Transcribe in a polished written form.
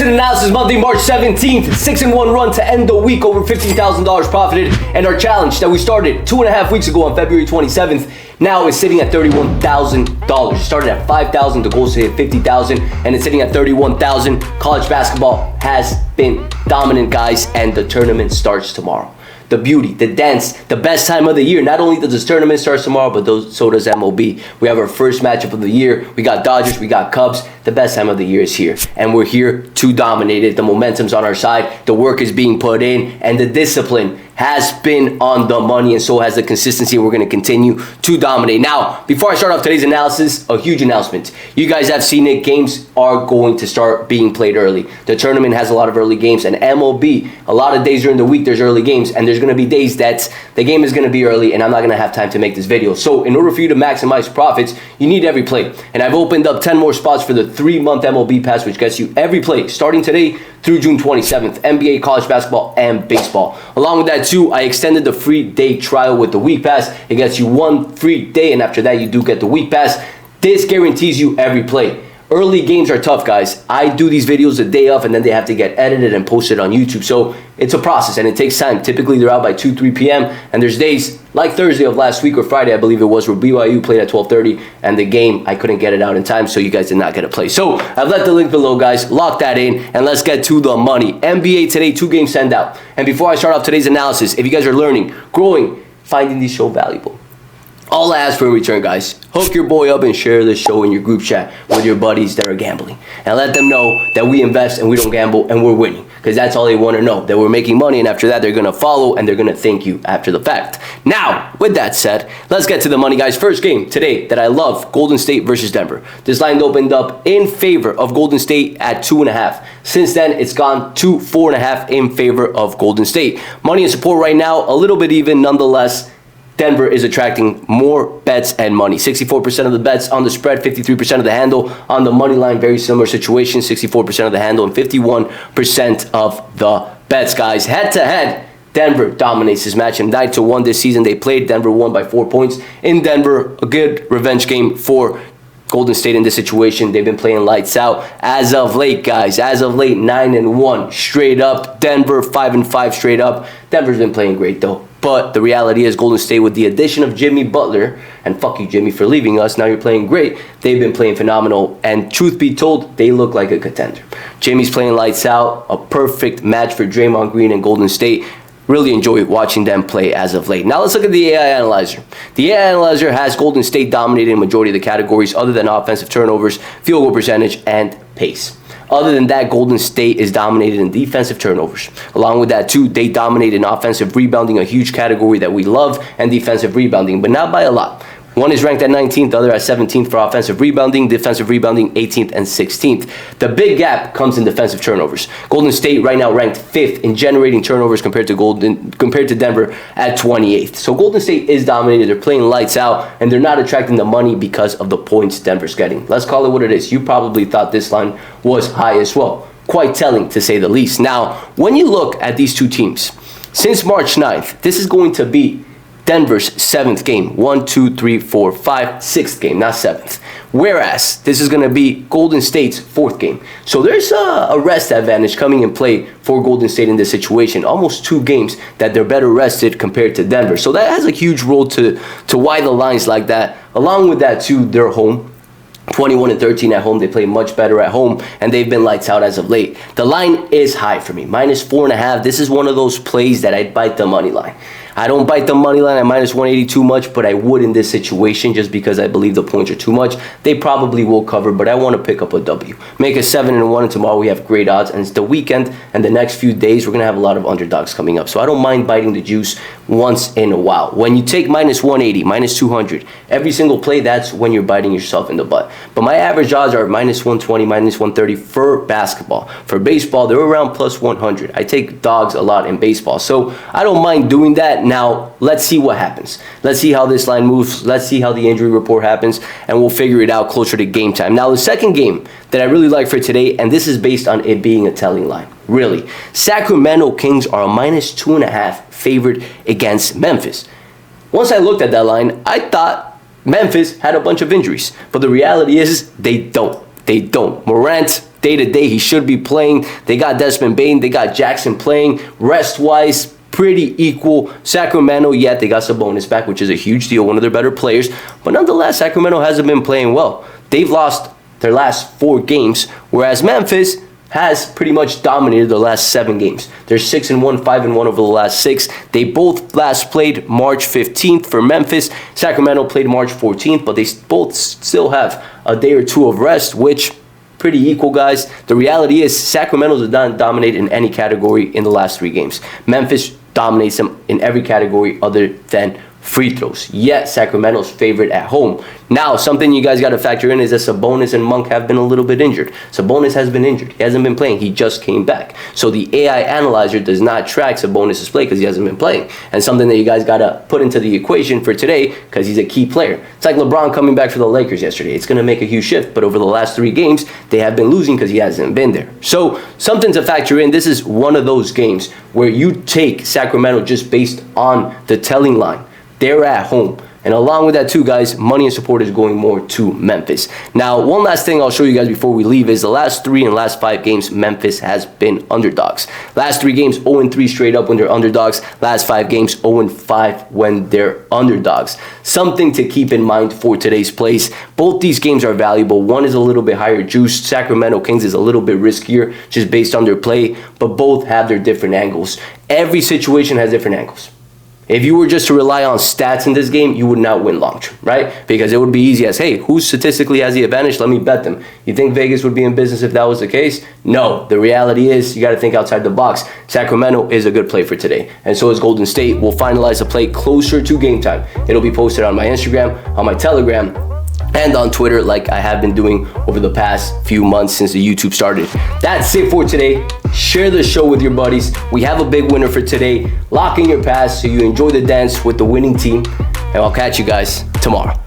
Betting Analysis Monday, March 17th. 6-1 run to end the week, over $15,000 profited. And our challenge that we started 2.5 weeks ago on February 27th now is sitting at $31,000. Started at $5,000, the goal is to hit $50,000, and it's sitting at $31,000. College basketball has been dominant, guys, and the tournament starts tomorrow. The beauty, the dance, the best time of the year. Not only does this tournament start tomorrow, but so does MLB. We have our first matchup of the year. We got Dodgers, we got Cubs. The best time of the year is here. And we're here to dominate it. The momentum's on our side. The work is being put in. And the discipline has been on the money. And so has the consistency. We're going to continue to dominate. Now, before I start off today's analysis, a huge announcement. You guys have seen it. Games are going to start being played early. The tournament has a lot of early games. And MLB, a lot of days during the week, there's early games. And there's going to be days that the game is going to be early. And I'm not going to have time to make this video. So in order for you to maximize profits, you need every play. And I've opened up 10 more spots for the 3-month MLB pass, which gets you every play starting today through June 27th, NBA, college basketball, and baseball. Along with that too, I extended the free day trial with the week pass. It gets you 1 free day, and after that you do get the week pass. This guarantees you every play. Early games are tough, guys. I do these videos the day of, and then they have to get edited and posted on YouTube. So it's a process, and it takes time. Typically, they're out by 2, 3 p.m., and there's days like Thursday of last week or Friday, I believe it was, where BYU played at 12:30, and the game, I couldn't get it out in time, so you guys did not get to play. So I've left the link below, guys. Lock that in, and let's get to the money. NBA today, 2 games send out. And before I start off today's analysis, if you guys are learning, growing, finding this show valuable, all I ask for in return, guys, hook your boy up and share this show in your group chat with your buddies that are gambling. And let them know that we invest and we don't gamble and we're winning. Because that's all they want to know, that we're making money. And after that, they're going to follow and they're going to thank you after the fact. Now, with that said, let's get to the money, guys. First game today that I love, Golden State versus Denver. This line opened up in favor of Golden State at 2.5. Since then, it's gone to 4.5 in favor of Golden State. Money and support right now, a little bit even nonetheless. Denver is attracting more bets and money. 64% of the bets on the spread, 53% of the handle on the money line. Very similar situation, 64% of the handle and 51% of the bets, guys. Head-to-head, Denver dominates this match, and 9-1 this season. They played. Denver won by 4 points. In Denver, a good revenge game for Golden State in this situation. They've been playing lights out as of late, guys. As of late, 9-1 straight up. Denver 5-5 straight up. Denver's been playing great though. But the reality is Golden State, with the addition of Jimmy Butler, and fuck you, Jimmy, for leaving us. Now you're playing great. They've been playing phenomenal. And truth be told, they look like a contender. Jimmy's playing lights out. A perfect match for Draymond Green and Golden State. Really enjoy watching them play as of late. Now let's look at the AI Analyzer. The AI Analyzer has Golden State dominating a majority of the categories other than offensive turnovers, field goal percentage, and pace. Other than that, Golden State is dominated in defensive turnovers. Along with that, too, they dominate in offensive rebounding, a huge category that we love, and defensive rebounding, but not by a lot. One is ranked at 19th, the other at 17th for offensive rebounding, defensive rebounding 18th and 16th. The big gap comes in defensive turnovers. Golden State right now ranked 5th in generating turnovers compared to Denver at 28th. So Golden State is dominated. They're playing lights out, and they're not attracting the money because of the points Denver's getting. Let's call it what it is. You probably thought this line was high as well. Quite telling, to say the least. Now, when you look at these two teams, since March 9th, this is going to be Denver's 7th game. 1, 2, 3, 4, 5, 6th game, not 7th. Whereas this is going to be Golden State's 4th game. So there's a rest advantage coming in play for Golden State in this situation. Almost 2 games that they're better rested compared to Denver. So that has a huge role to why the line's like that. Along with that, too, they're home. 21-13 at home. They play much better at home, and they've been lights out as of late. The line is high for me. -4.5. This is one of those plays that I'd bite the money line. I don't bite the money line at -180 too much, but I would in this situation just because I believe the points are too much. They probably will cover, but I want to pick up a W. Make it 7-1, and tomorrow we have great odds, and it's the weekend, and the next few days we're going to have a lot of underdogs coming up. So I don't mind biting the juice once in a while. When you take -180, -200, every single play, that's when you're biting yourself in the butt. But my average odds are -120, -130 for basketball. For baseball, they're around +100. I take dogs a lot in baseball, so I don't mind doing that. Now, let's see what happens. Let's see how this line moves. Let's see how the injury report happens, and we'll figure it out closer to game time. Now, the second game that I really like for today, and this is based on it being a telling line, really. Sacramento Kings are a -2.5 favored against Memphis. Once I looked at that line, I thought Memphis had a bunch of injuries, but the reality is they don't. Morant day to day. He should be playing. They got Desmond Bain. They got Jackson playing. Rest-wise, pretty equal. Sacramento, yeah, they got Sabonis back, which is a huge deal, one of their better players. But nonetheless, Sacramento hasn't been playing well. They've lost their last 4 games, whereas Memphis has pretty much dominated the last 7 games. They're 6-1, 5-1 over the last 6. They both last played March 15th for Memphis. Sacramento played March 14th, but they both still have a day or two of rest, which pretty equal, guys. The reality is Sacramento does not dominate in any category in the last 3 games. Memphis dominates them in every category other than free throws. Yet Sacramento's favorite at home. Now, something you guys got to factor in is that Sabonis and Monk have been a little bit injured. Sabonis has been injured. He hasn't been playing. He just came back. So the AI analyzer does not track Sabonis' play because he hasn't been playing. And something that you guys got to put into the equation for today because he's a key player. It's like LeBron coming back for the Lakers yesterday. It's going to make a huge shift. But over the last 3 games, they have been losing because he hasn't been there. So something to factor in. This is one of those games where you take Sacramento just based on the telling line. They're at home. And along with that too, guys, money and support is going more to Memphis. Now, one last thing I'll show you guys before we leave is the last 3 and last 5 games, Memphis has been underdogs. Last 3 games, 0-3 straight up when they're underdogs. Last 5 games, 0-5 when they're underdogs. Something to keep in mind for today's plays. Both these games are valuable. One is a little bit higher juice. Sacramento Kings is a little bit riskier just based on their play, but both have their different angles. Every situation has different angles. If you were just to rely on stats in this game, you would not win long term, right? Because it would be easy as, hey, who statistically has the advantage? Let me bet them. You think Vegas would be in business if that was the case? No. The reality is you got to think outside the box. Sacramento is a good play for today, and so is Golden State. We'll finalize the play closer to game time. It'll be posted on my Instagram, on my Telegram, and on Twitter like I have been doing over the past few months since the YouTube started. That's it for today. Share the show with your buddies. We have a big winner for today. Lock in your pass so you enjoy the dance with the winning team. And I'll catch you guys tomorrow.